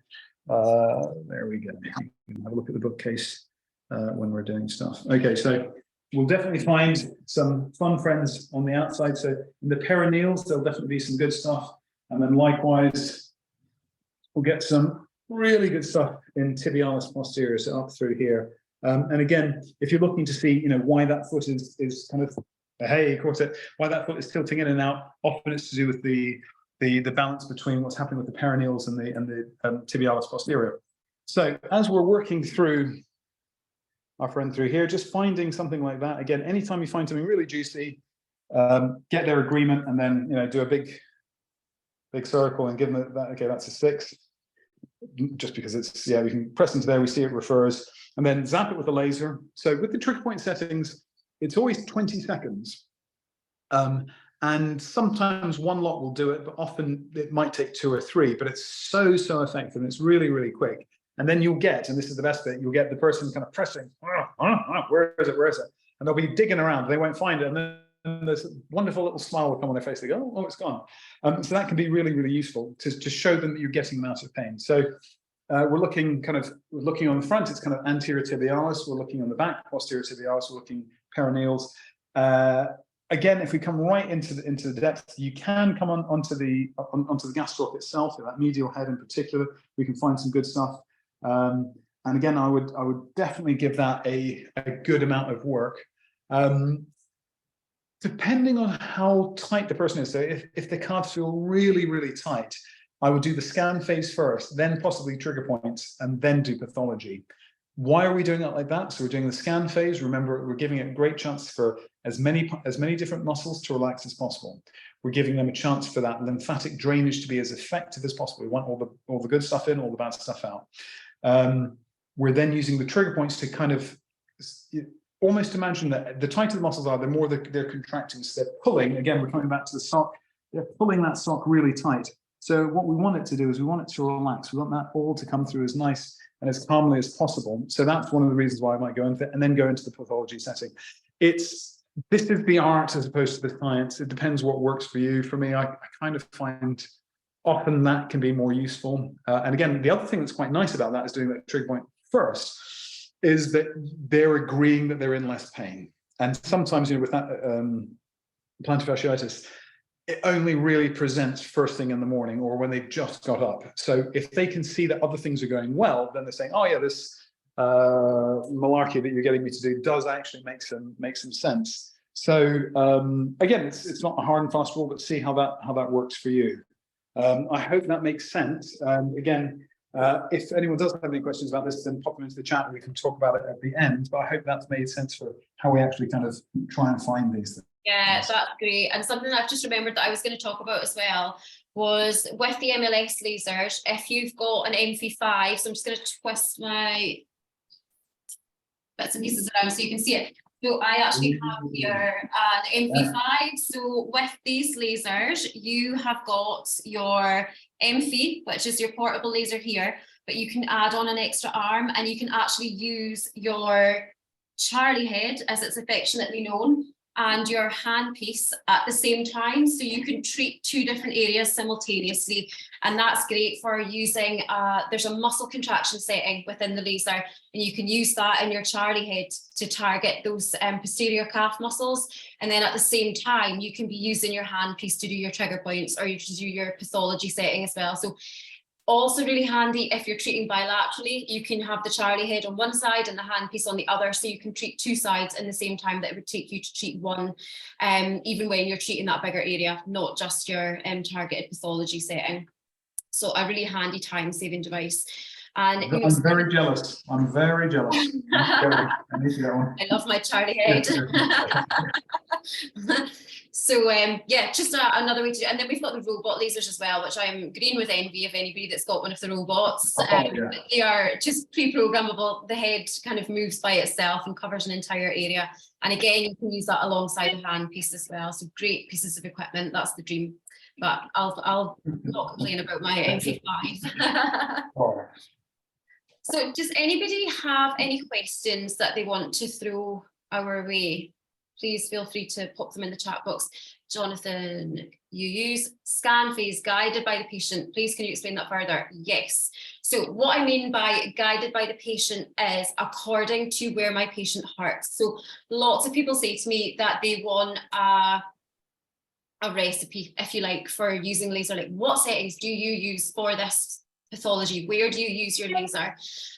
There we go. We can have a look at the bookcase when we're doing stuff. Okay, so we'll definitely find some fun friends on the outside. So in the perineals, there'll definitely be some good stuff. And then likewise, we'll get some really good stuff in tibialis posterior, so up through here. And again, if you're looking to see, why that foot is kind of, hey, caught it, why that foot is tilting in and out, often it's to do with the balance between what's happening with the perineals and the tibialis posterior. So as we're working through our friend through here, just finding something like that. Again, anytime you find something really juicy, get their agreement, and then do a big circle and give them that. Okay, that's a 6. Just because it's, we can press into there, we see it refers, and then zap it with a laser. So with the trigger point settings, it's always 20 seconds. And sometimes one lot will do it, but often it might take 2 or 3, but it's so effective, and it's really, really quick. And then you'll get, and this is the best bit, you'll get the person kind of pressing, where is it? And they'll be digging around, they won't find it, and then this wonderful little smile will come on their face. They go, oh, it's gone. So that can be really, really useful to show them that you're getting them out of pain. So we're looking on the front, it's kind of anterior tibialis. We're looking on the back, posterior tibialis. We're looking perineals. Again, if we come right into the depth, you can come onto the gastroc itself, that medial head in particular. We can find some good stuff. And again, I would definitely give that a good amount of work. Depending on how tight the person is. So if the calves feel really, really tight, I would do the scan phase first, then possibly trigger points, and then do pathology. Why are we doing it like that? So we're doing the scan phase. Remember, we're giving it a great chance for as many different muscles to relax as possible. We're giving them a chance for that lymphatic drainage to be as effective as possible. We want all the good stuff in, all the bad stuff out. We're then using the trigger points to kind of almost imagine that the tighter the muscles are, the more they're contracting. So they're pulling. Again, we're coming back to the sock. They're pulling that sock really tight. So what we want it to do is we want it to relax. We want that all to come through as nice and as calmly as possible. So that's one of the reasons why I might go into it, and then go into the pathology setting. This is the art as opposed to the science. It depends what works for you. For me, I kind of find often that can be more useful. And again, the other thing that's quite nice about that is doing that trigger point first, is that they're agreeing that they're in less pain. And sometimes, with that plantar fasciitis, it only really presents first thing in the morning or when they've just got up. So if they can see that other things are going well, then they're saying, oh yeah, this malarkey that you're getting me to do does actually make some sense. So again, it's not a hard and fast rule, but see how that works for you. I hope that makes sense. Again, if anyone does have any questions about this, then pop them into the chat and we can talk about it at the end. But I hope that's made sense for how we actually kind of try and find these things. Yeah, that's great. And something I've just remembered that I was going to talk about as well was with the MLS lasers, if you've got an MP5, so I'm just going to twist my bits and pieces around so you can see it. So I actually have here an MP5. So with these lasers, you have got your MP, which is your portable laser here, but you can add on an extra arm and you can actually use your Charlie head, as it's affectionately known, and your handpiece at the same time. So you can treat two different areas simultaneously. And that's great for using, there's a muscle contraction setting within the laser, and you can use that in your Charlie head to target those posterior calf muscles. And then at the same time, you can be using your handpiece to do your trigger points, or you can do your pathology setting as well. So also really handy if you're treating bilaterally, you can have the Charlie head on one side and the handpiece on the other, so you can treat two sides in the same time that it would take you to treat one, even when you're treating that bigger area, not just your targeted pathology setting. So a really handy time-saving device. And I'm very jealous. I'm very jealous. I need to get one. I love my Charlie head. So yeah, just another way to do it. And then we've got the robot lasers as well, which I'm green with envy of anybody that's got one of the robots. Yeah. They are just pre-programmable. The head kind of moves by itself and covers an entire area. And again, you can use that alongside a handpiece as well. So great pieces of equipment. That's the dream. But I'll not complain about my MP5. So does anybody have any questions that they want to throw our way? Please feel free to pop them in the chat box. Jonathan, you use scan phase guided by the patient. Please, can you explain that further? Yes. So what I mean by guided by the patient is according to where my patient hurts. So lots of people say to me that they want a recipe, if you like, for using laser. Like, what settings do you use for this pathology? Where do you use your laser?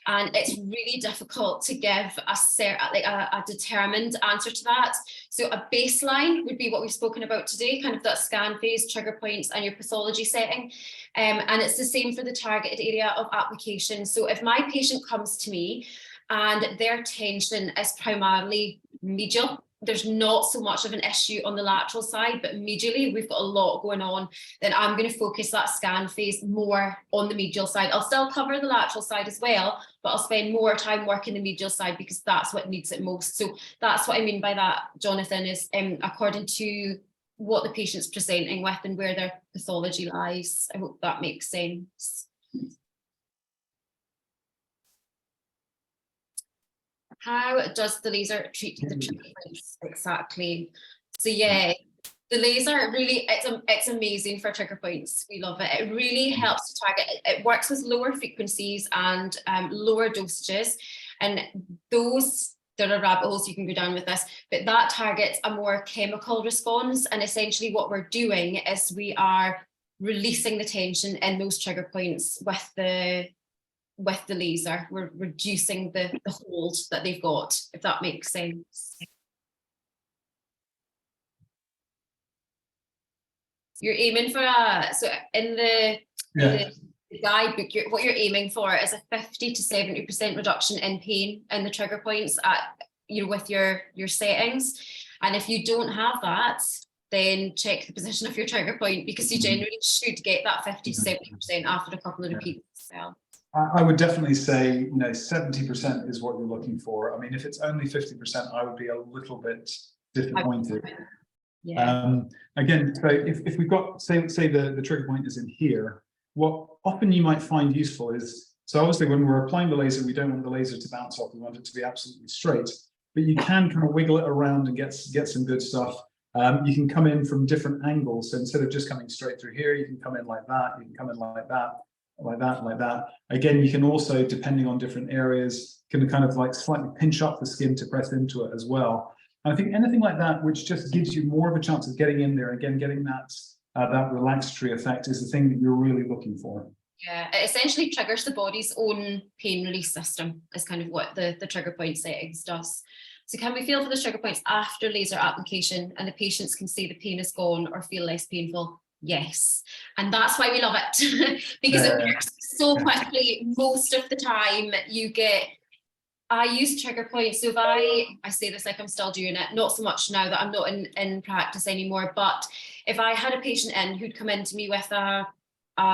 And it's really difficult to give a determined answer to that. So a baseline would be what we've spoken about today, kind of that scan phase, trigger points, and your pathology setting. And it's the same for the targeted area of application. So if my patient comes to me and their tension is primarily medial, there's not so much of an issue on the lateral side, but medially we've got a lot going on, then I'm going to focus that scan phase more on the medial side. I'll still cover the lateral side as well, but I'll spend more time working the medial side because that's what needs it most. So that's what I mean by that, Jonathan, is according to what the patient's presenting with and where their pathology lies. I hope that makes sense. How does the laser treat the trigger points exactly? So yeah, the laser really, it's amazing for trigger points. We love it. It really helps to target. It works with lower frequencies and lower dosages, and those, there are rabbit holes you can go down with this, but that targets a more chemical response. And essentially what we're doing is we are releasing the tension in those trigger points with the laser. We're reducing the hold that they've got, if that makes sense. You're aiming for so in the guidebook, what you're aiming for is a 50 to 70% reduction in pain in the trigger points with your settings. And if you don't have that, then check the position of your trigger point, because you generally should get that 50 to 70% after a couple of repeats as well. I would definitely say, 70% is what you're looking for. I mean, if it's only 50%, I would be a little bit disappointed. Yeah. Again, so if we've got, say the trigger point is in here, what often you might find useful is So obviously when we're applying the laser, we don't want the laser to bounce off. We want it to be absolutely straight, but you can kind of wiggle it around and get some good stuff. You can come in from different angles. So instead of just coming straight through here, you can come in like that, you can come in like that, like that, like that. Again, you can also, depending on different areas, can kind of like slightly pinch up the skin to press into it as well. And I think anything like that, which just gives you more of a chance of getting in there, again, getting that that relaxatory effect is the thing that you're really looking for. Yeah, it essentially triggers the body's own pain release system, is kind of what the trigger point settings does. So can we feel for the trigger points after laser application and the patients can say the pain is gone or feel less painful? Yes. And that's why we love it, because it works so quickly. Most of the time you get, I use trigger points. So if I say this like I'm still doing it, not so much now that I'm not in practice anymore, but if I had a patient in who'd come in to me with a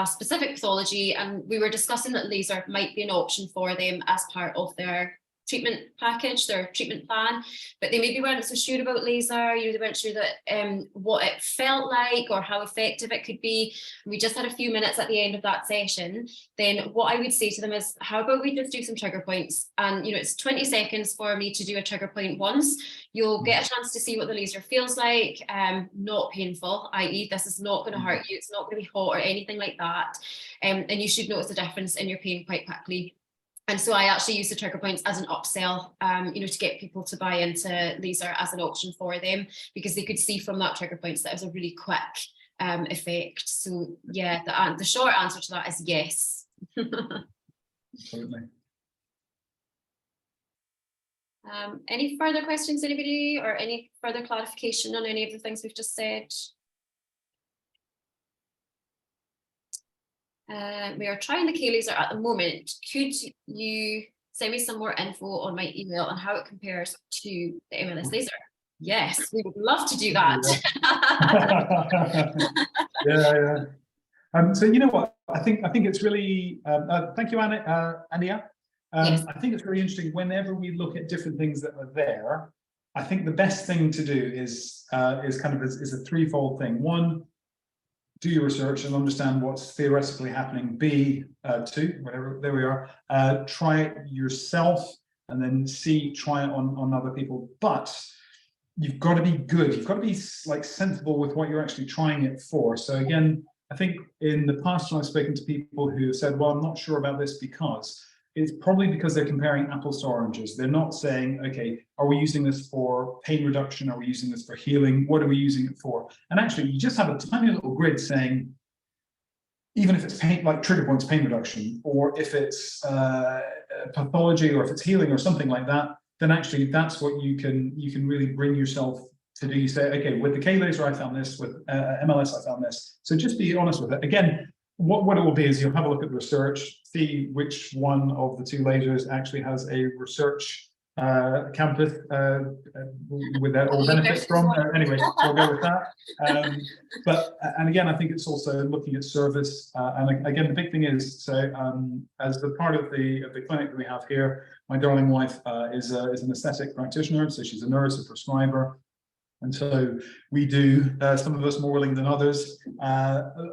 specific pathology and we were discussing that laser might be an option for them as part of their treatment package, their treatment plan, but they maybe weren't so sure about laser, they weren't sure that what it felt like or how effective it could be. We just had a few minutes at the end of that session. Then what I would say to them is, how about we just do some trigger points? And it's 20 seconds for me to do a trigger point once. You'll get a chance to see what the laser feels like, not painful, i.e. this is not going to hurt you, it's not going to be hot or anything like that, and you should notice a difference in your pain quite quickly. And so I actually use the trigger points as an upsell, to get people to buy into laser as an option for them, because they could see from that trigger points that it was a really quick effect. So yeah, the short answer to that is yes. Absolutely. Any further questions, anybody, or any further clarification on any of the things we've just said? We are trying the K laser at the moment. Could you send me some more info on my email on how it compares to the MLS laser? Yes, we would love to do that. Yeah. So you know what? I think it's really. Thank you, Ania. Yes. I think it's really interesting. Whenever we look at different things that are there, I think the best thing to do is a threefold thing. One, do your research and understand what's theoretically happening. B, two, whatever, there we are. Try it yourself and then try it on other people. But you've got to be good. You've got to be like sensible with what you're actually trying it for. So again, I think in the past when I've spoken to people who said, well, I'm not sure about this because, it's probably because they're comparing apples to oranges. They're not saying, okay, are we using this for pain reduction? Are we using this for healing? What are we using it for? And actually, you just have a tiny little grid saying, even if it's pain, like trigger points, pain reduction, or if it's pathology, or if it's healing, or something like that, then actually that's what you can really bring yourself to do. You say, okay, with the K laser, I found this. With MLS, I found this. So just be honest with it. Again, what it will be is you'll have a look at the research, see which one of the two lasers actually has a research campus with that all benefits from. Anyway, we'll go with that. And again, I think it's also looking at service. And again, the big thing is, so as the part of the clinic that we have here, my darling wife is an aesthetic practitioner, so she's a nurse, a prescriber. And so we do, some of us more willing than others,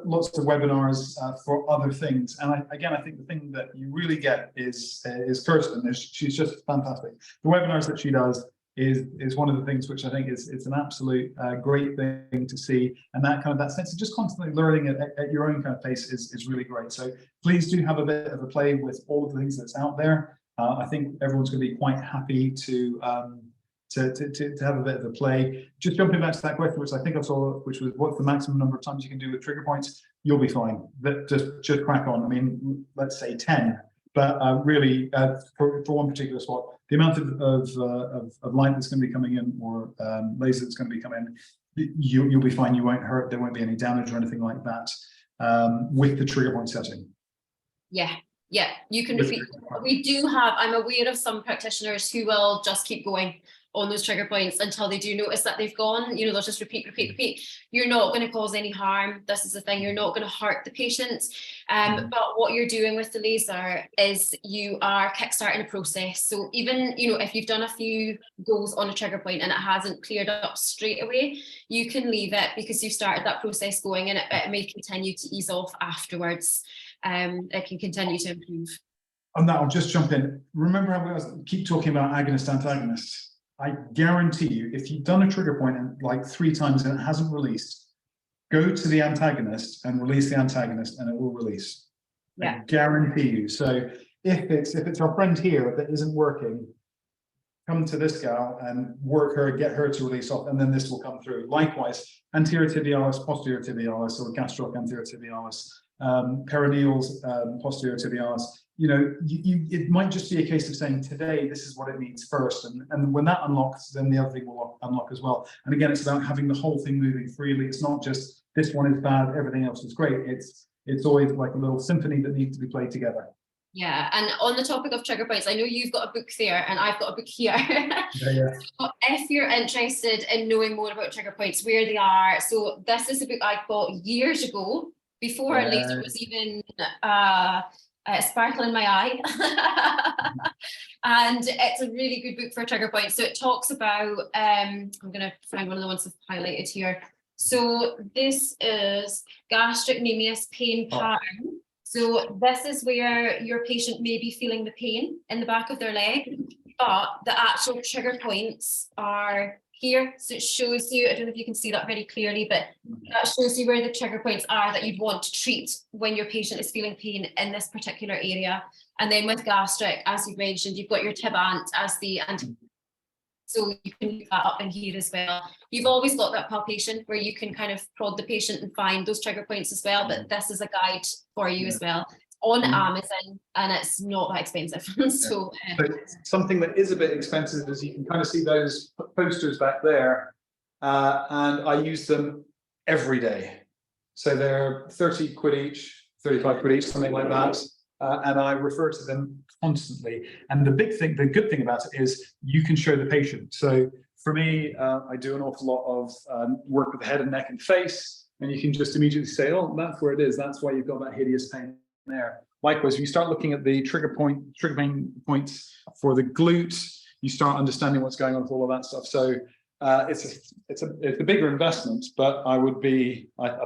lots of webinars for other things. And I think the thing that you really get is Kirsten. She's just fantastic. The webinars that she does is one of the things which I think is an absolute great thing to see. And that sense of just constantly learning at your own kind of pace is really great. So please do have a bit of a play with all of the things that's out there. I think everyone's going to be quite happy to have a bit of a play. Just jumping back to that question, which I think I saw, which was what's the maximum number of times you can do with trigger points? You'll be fine. Just crack on. I mean, let's say 10, but really for one particular spot, the amount of light that's going to be coming in, or laser that's going to be coming in, you'll be fine. You won't hurt. There won't be any damage or anything like that with the trigger point setting. Yeah, you can repeat. We do have, I'm aware of some practitioners who will just keep going on those trigger points until they do notice that they've gone. They'll just repeat. You're not going to cause any harm. This is the thing, you're not going to hurt the patient. But what you're doing with the laser is you are kickstarting a process. So even, if you've done a few goes on a trigger point and it hasn't cleared up straight away, you can leave it because you've started that process going, and it may continue to ease off afterwards. It can continue to improve. On that, I'll just jump in. Remember how we keep talking about agonist, antagonist? I guarantee you, if you've done a trigger point like 3 times and it hasn't released, go to the antagonist and release the antagonist and it will release. Yeah. I guarantee you. So if it's our friend here that isn't working, come to this gal and work her, get her to release off, and then this will come through. Likewise, anterior tibialis, posterior tibialis, or gastroc anterior tibialis, perineals, posterior tibialis. You know, it might just be a case of saying today this is what it needs first, and when that unlocks, then the other thing will unlock as well. And again, it's about having the whole thing moving freely. It's not just this one is bad, everything else is great. It's always like a little symphony that needs to be played together. Yeah, and on the topic of trigger points, I know you've got a book there and I've got a book here. Yeah. So if you're interested in knowing more about trigger points, where they are, so this is a book I bought years ago, before laser was even sparkle in my eye. And it's a really good book for trigger points. So it talks about, I'm going to find one of the ones I've highlighted here. So this is gastrocnemius pain pattern. So this is where your patient may be feeling the pain in the back of their leg, but the actual trigger points are here. So it shows you, I don't know if you can see that very clearly, but that shows you where the trigger points are that you'd want to treat when your patient is feeling pain in this particular area. And then with gastric, as you mentioned, you've got your tib ant as the so you can leave that up in here as well. You've always got that palpation where you can kind of prod the patient and find those trigger points as well, but this is a guide for you as well. It's on Amazon and it's not that expensive. So something that is a bit expensive is you can kind of see those posters back there, and I use them every day. So they're 30 quid each, 35 quid each, something like that. And I refer to them constantly. And the good thing about it is you can show the patient. So for me, I do an awful lot of work with the head and neck and face, and you can just immediately say, oh, that's where it is. That's why you've got that hideous pain there. Likewise, if you start looking at the trigger pain points for the glute, you start understanding what's going on with all of that stuff. So it's a bigger investment, but I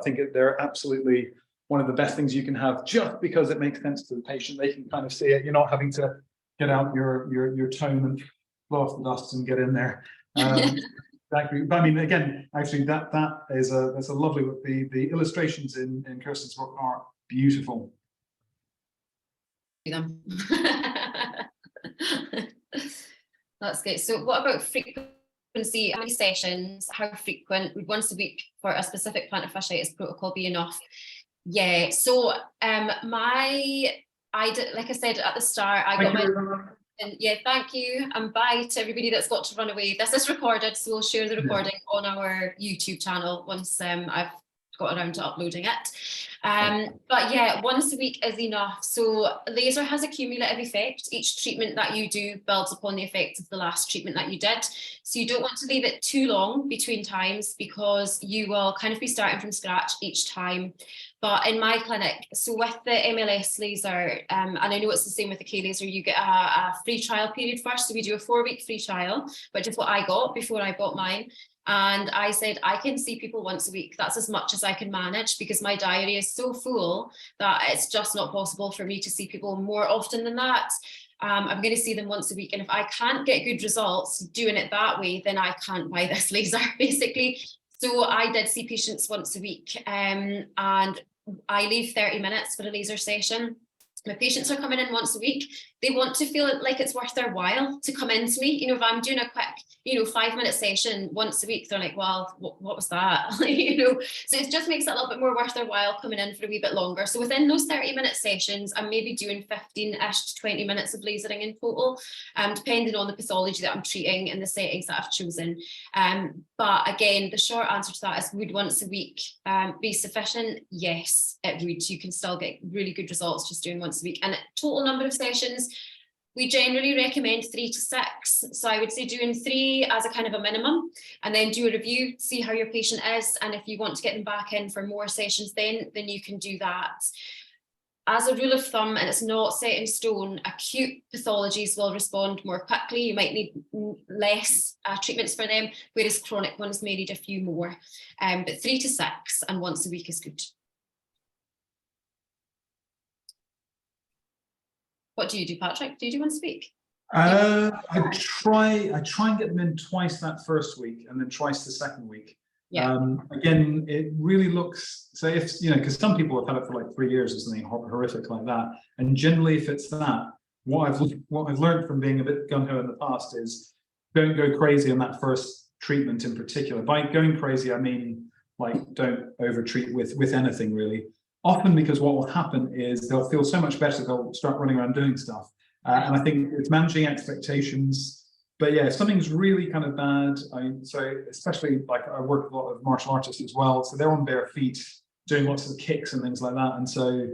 think they're absolutely one of the best things you can have, just because it makes sense to the patient. They can kind of see it. You're not having to get out your tone and blow off the dust and get in there. Exactly. But I mean, again, actually, that's a lovely look. The illustrations in Kirsten's book are beautiful. That's good. So what about frequency? How many sessions? How frequent? Would once a week for a specific plantar fasciitis protocol be enough? Yeah, so like I said at the start, I got my, and yeah, thank you, and bye to everybody that's got to run away. This is recorded, so we'll share the recording on our YouTube channel once I've got around to uploading it. But yeah, once a week is enough. So laser has a cumulative effect. Each treatment that you do builds upon the effect of the last treatment that you did. So you don't want to leave it too long between times, because you will kind of be starting from scratch each time. But in my clinic, so with the MLS laser, and I know it's the same with the K laser, you get a free trial period first. So we do a 4-week free trial, which is what I got before I bought mine. And I said, I can see people once a week. That's as much as I can manage, because my diary is so full that it's just not possible for me to see people more often than that. I'm going to see them once a week. And if I can't get good results doing it that way, then I can't buy this laser, basically. So I did see patients once a week, and I leave 30 minutes for a laser session. My patients are coming in once a week. They want to feel like it's worth their while to come into me. You know, if I'm doing a quick, 5-minute session once a week, they're like, well, what was that? So it just makes it a little bit more worth their while coming in for a wee bit longer. So within those 30-minute sessions, I'm maybe doing 15-ish to 20 minutes of lasering in total, depending on the pathology that I'm treating and the settings that I've chosen. But again, the short answer to that is, would once a week be sufficient? Yes, it would. You can still get really good results just doing once a week. And total number of sessions, we generally recommend 3 to 6. So I would say doing 3 as a kind of a minimum, and then do a review, see how your patient is. And if you want to get them back in for more sessions, then you can do that. As a rule of thumb, and it's not set in stone, acute pathologies will respond more quickly. You might need less treatments for them, whereas chronic ones may need a few more. But 3 to 6 and once a week is good. What do you do, Patrick? Do you do once a week? I try and get them in twice that first week and then twice the second week. Yeah. Again, it really looks, so if, you know, because some people have had it for like 3 years or something horrific like that. And generally, if it's that, what I've learned from being a bit gung-ho in the past is don't go crazy on that first treatment in particular. By going crazy, I mean, like, don't over-treat with anything really. Often because what will happen is they'll feel so much better, they'll start running around doing stuff. And I think it's managing expectations. But yeah, if something's really kind of bad, so especially like I work with a lot of martial artists as well, so they're on bare feet doing lots of kicks and things like that, and so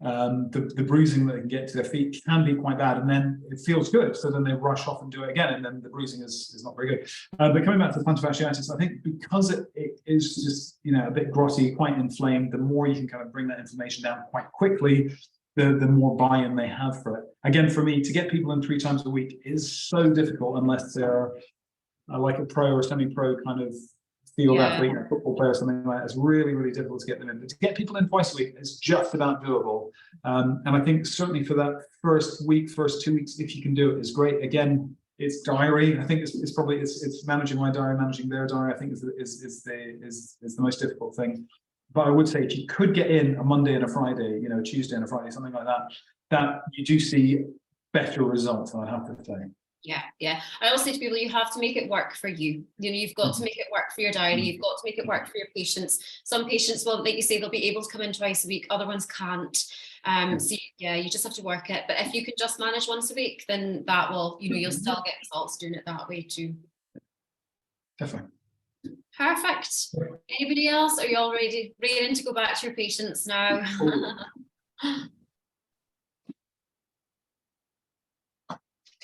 the bruising that they can get to their feet can be quite bad, and then it feels good, so then they rush off and do it again, and then the bruising is not very good. But coming back to the plantar fasciitis, I think because it is just, you know, a bit grotty, quite inflamed, the more you can kind of bring that inflammation down quite quickly, the more buy-in they have for it. Again, for me, to get people in 3 times a week is so difficult unless they're like a pro or semi-pro kind of field athlete, a football player or something like that. It's really, really difficult to get them in. But to get people in twice a week is just about doable. And I think certainly for that first week, first 2 weeks, if you can do it, is great. Again, it's diary. I think it's probably it's managing my diary, managing their diary. I think is the most difficult thing. But I would say if you could get in a Monday and a Friday, you know, a Tuesday and a Friday, something like that, that you do see better results, I have to say. Yeah. I always say to people, you have to make it work for you. You know, you've got to make it work for your diary. You've got to make it work for your patients. Some patients will, like you say, they'll be able to come in twice a week. Other ones can't. So yeah, you just have to work it. But if you can just manage once a week, then that will, you know, you'll still get results doing it that way too. Definitely. Perfect. Anybody else? Are you all ready to go back to your patients now? I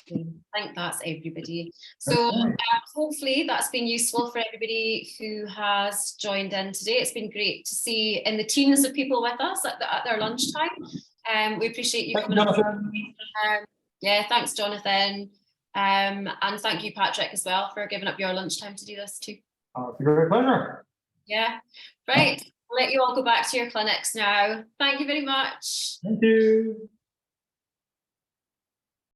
think that's everybody. So hopefully that's been useful for everybody who has joined in today. It's been great to see in the teams of people with us at their lunchtime. We appreciate you coming up. Yeah, thanks, Jonathan. And thank you, Patrick, as well, for giving up your lunchtime to do this too. It's a great pleasure. Yeah, right. I'll let you all go back to your clinics now. Thank you very much. Thank you.